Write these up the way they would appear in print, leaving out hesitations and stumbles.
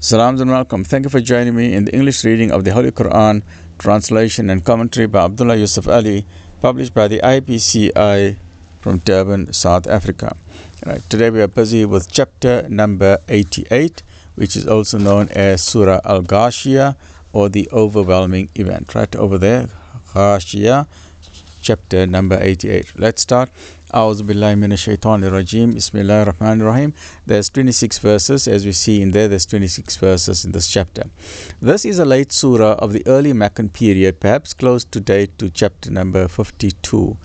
Salams and welcome. Thank you for joining me in the English reading of the Holy Quran, translation and commentary by Abdullah Yusuf Ali, published by the IPCI from Durban, South Africa. Right, today we are busy with chapter number 88, which is also known as Surah Al-Ghashiya, or the overwhelming event. Right over there, Ghashiya, chapter number 88. Let's start. A'udhu billahi minash shaitanir rajim. Bismillahir rahmanir rahim. There's 26 verses, as we see in there. There's 26 verses in this chapter. This is a late surah of the early Meccan period, perhaps close to date to chapter number 52.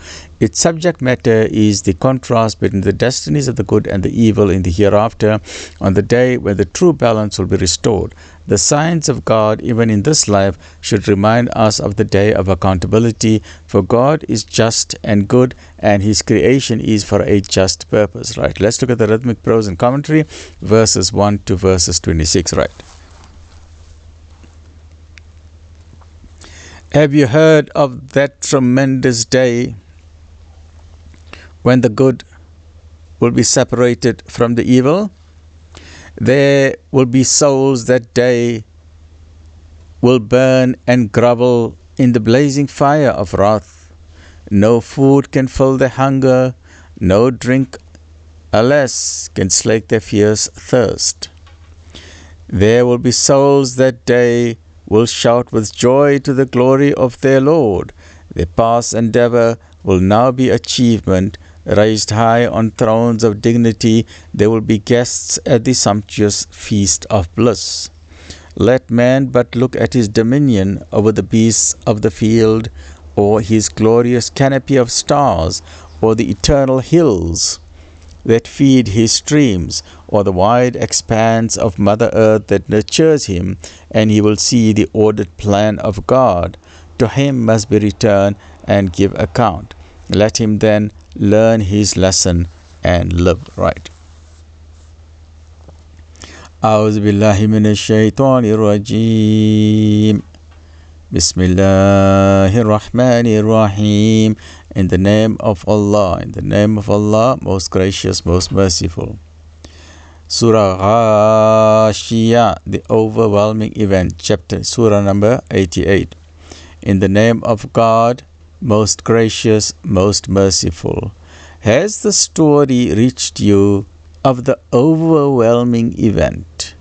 Its subject matter is the contrast between the destinies of the good and the evil in the hereafter, on the day when the true balance will be restored. The signs of God, even in this life, should remind us of the day of accountability, for God is just and good, and His creation is for a just purpose. Right, let's look at the rhythmic prose and commentary, verses 1 to verses 26. Right. Have you heard of that tremendous day when the good will be separated from the evil? There will be souls that day will burn and grovel in the blazing fire of wrath. No food can fill their hunger, no drink, alas, can slake their fierce thirst. There will be souls that day will shout with joy to the glory of their Lord. Their past endeavor will now be achievement. Raised high on thrones of dignity, they will be guests at the sumptuous feast of bliss. Let man but look at his dominion over the beasts of the field, or his glorious canopy of stars, or the eternal hills that feed his streams, or the wide expanse of Mother Earth that nurtures him, and he will see the ordered plan of God. To him must be returned and give account. Let him then learn his lesson and live right. A'udhu billahi minash shaitanir rajim. Bismillahir rahmanir rahim. In the name of Allah, most gracious, most merciful. Surah Ghashiya, the overwhelming event, chapter, surah number 88. In the name of God, most gracious, most merciful. Has the story reached you of the overwhelming event?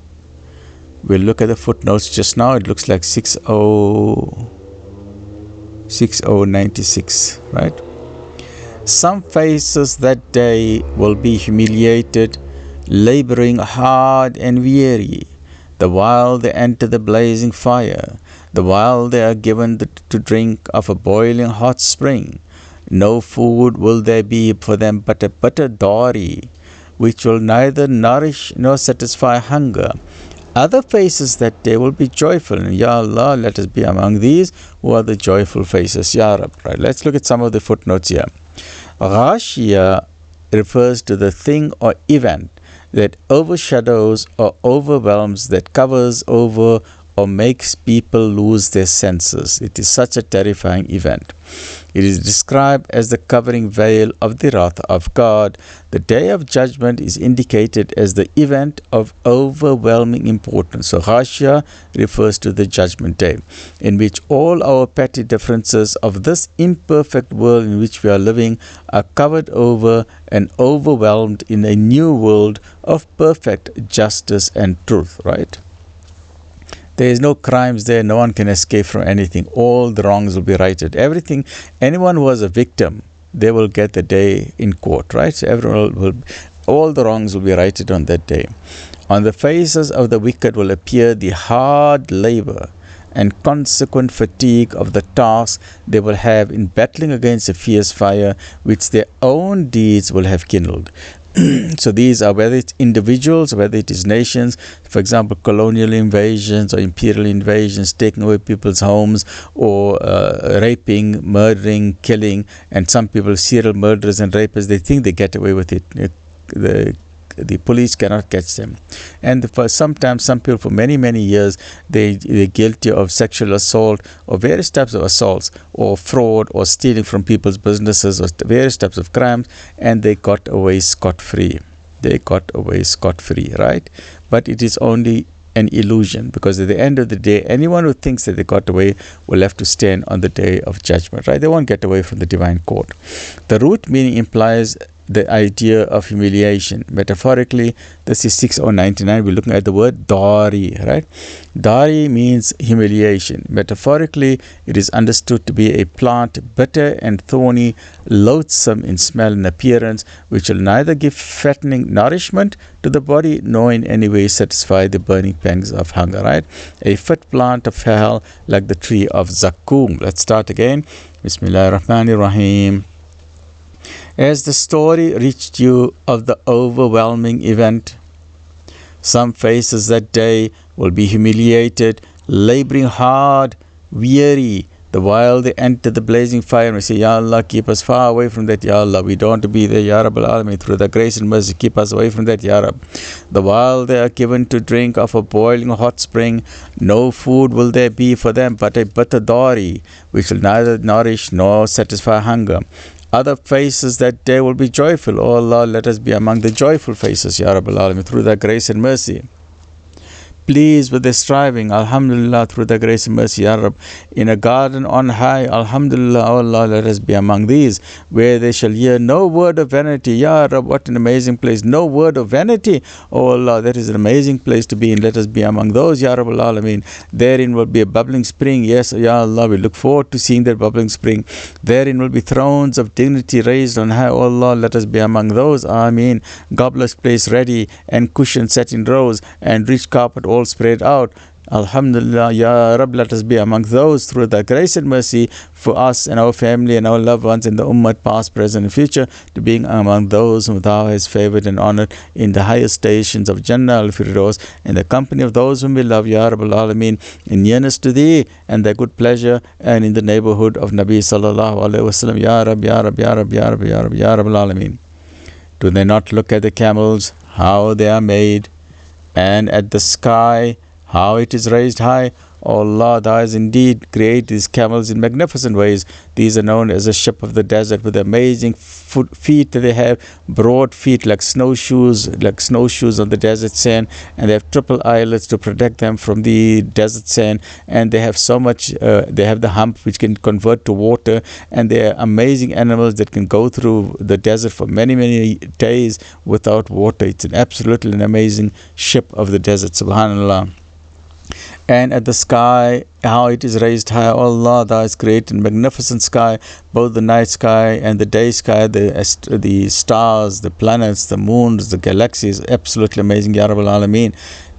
We'll look at the footnotes just now. It looks like 6096, right? Some faces that day will be humiliated, laboring hard and weary, the while they enter the blazing fire, the while they are given to drink of a boiling hot spring. No food will there be for them but a bitter dowry, which will neither nourish nor satisfy hunger. Other faces that day will be joyful, and Ya Allah, let us be among these who are the joyful faces, Ya Rab. Right, let's look at some of the footnotes here. Ghashiya refers to the thing or event that overshadows or overwhelms, that covers over or makes people lose their senses. It is such a terrifying event. It is described as the covering veil of the wrath of God. The day of judgment is indicated as the event of overwhelming importance. So Ghashiya refers to the judgment day, in which all our petty differences of this imperfect world in which we are living are covered over and overwhelmed in a new world of perfect justice and truth, right? There is no crimes there. No one can escape from anything. All the wrongs will be righted. Everything, anyone who was a victim, they will get the day in court, right? So everyone will, all the wrongs will be righted on that day. On the faces of the wicked will appear the hard labor and consequent fatigue of the task they will have in battling against a fierce fire which their own deeds will have kindled. So these are, whether it's individuals, whether it is nations, for example, colonial invasions or imperial invasions, taking away people's homes, or raping, murdering, killing, and some people, serial murderers and rapists, they think they get away with it. The police cannot catch them. And for sometimes, some people for many, many years, they're guilty of sexual assault or various types of assaults or fraud or stealing from people's businesses or various types of crimes, and they got away scot-free. They got away scot-free, right? But it is only an illusion, because at the end of the day, anyone who thinks that they got away will have to stand on the day of judgment, right? They won't get away from the divine court. The root meaning implies the idea of humiliation. Metaphorically, this is 6099. We're looking at the word dari, right? Dari means humiliation. Metaphorically, it is understood to be a plant, bitter and thorny, loathsome in smell and appearance, which will neither give fattening nourishment to the body nor in any way satisfy the burning pangs of hunger, right? A fit plant of hell, like the tree of Zaqqum. Let's start again. Bismillahirrahmanirrahim. As the story reached you of the overwhelming event, some faces that day will be humiliated, laboring hard, weary, the while they enter the blazing fire, and we say, Ya Allah, keep us far away from that, Ya Allah. We don't want to be there, Ya Rabbal Alameen. Through the grace and mercy, keep us away from that, Ya Rab. The while they are given to drink of a boiling hot spring, no food will there be for them but a bitter dari, which will neither nourish nor satisfy hunger. Other faces that day will be joyful. Oh Allah, let us be among the joyful faces, Ya Rabbal Alameen, through thy grace and mercy. Pleased with their striving, Alhamdulillah, through the grace and mercy, Ya Rab. In a garden on high, Alhamdulillah, oh Allah, let us be among these, where they shall hear no word of vanity. Ya Rab, what an amazing place. No word of vanity. Oh Allah, that is an amazing place to be in. Let us be among those, Ya Rabbal Alameen. Therein will be a bubbling spring. Yes, Ya Allah, we look forward to seeing that bubbling spring. Therein will be thrones of dignity raised on high. Oh Allah, let us be among those. Ameen. Goblets placed ready, and cushions set in rows, and rich carpet all spread out. Alhamdulillah, Ya Rab, let us be among those through the grace and mercy for us and our family and our loved ones in the Ummah, past, present and future, to being among those whom Thou hast favored and honored in the highest stations of Jannah al-Firdaus, in the company of those whom we love, Ya Rabbal Alameen, in nearness to Thee and Thy good pleasure, and in the neighborhood of Nabi Sallallahu Alaihi Wasallam. Ya Rab, Ya Rab, Ya Rab, Ya Rab, Ya Rab, Ya Rabbal Alameen. Do they not look at the camels, how they are made, and at the sky, how it is raised high? O Allah, Thou hast indeed created these camels in magnificent ways. These are known as a ship of the desert, with amazing feet that they have, broad feet like snowshoes on the desert sand, and they have triple eyelets to protect them from the desert sand, and they have so much, they have the hump which can convert to water, and they are amazing animals that can go through the desert for many, many days without water. It's an absolutely an amazing ship of the desert, subhanallah. And at the sky, how it is raised high. Oh Allah, Thou hast created a magnificent sky, both the night sky and the day sky, the stars, the planets, the moons, the galaxies. Absolutely amazing, Ya Rabbal Alameen.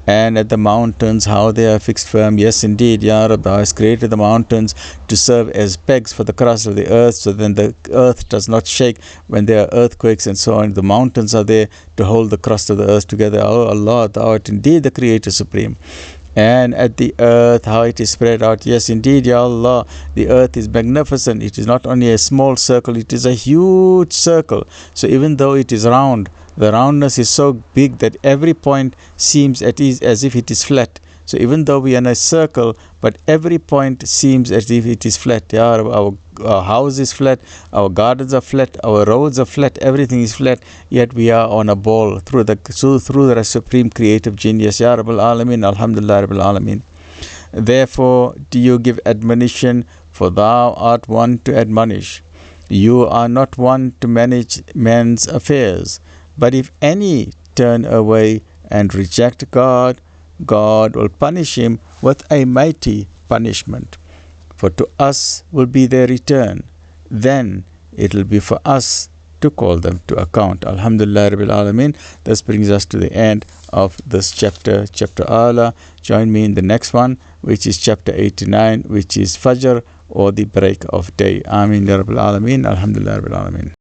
And at the mountains, how they are fixed firm. Yes, indeed, Ya Rab, Thou hast created the mountains to serve as pegs for the crust of the earth, so then the earth does not shake when there are earthquakes and so on. The mountains are there to hold the crust of the earth together. Oh Allah, Thou art indeed the Creator Supreme. And at the earth, how it is spread out. Yes, indeed, Ya Allah, the earth is magnificent. It is not only a small circle, it is a huge circle. So even though it is round, the roundness is so big that every point seems as if it is flat. So even though we are in a circle, but every point seems as if it is flat. Yeah, our house is flat, our gardens are flat, our roads are flat, everything is flat, yet we are on a ball through the supreme creative genius. Ya Rabbal Alameen, Alhamdulillah Rabbil Alameen. Therefore do you give admonition, for Thou art one to admonish. You are not one to manage men's affairs. But if any turn away and reject God, God will punish him with a mighty punishment. For to us will be their return. Then it will be for us to call them to account. Alhamdulillah Rabbil Alameen. This brings us to the end of this chapter, chapter A'la. Join me in the next one, which is chapter 89, which is Fajr, or the break of day. Ameen Ya Rabbil Alameen. Alhamdulillah Rabbil Alameen.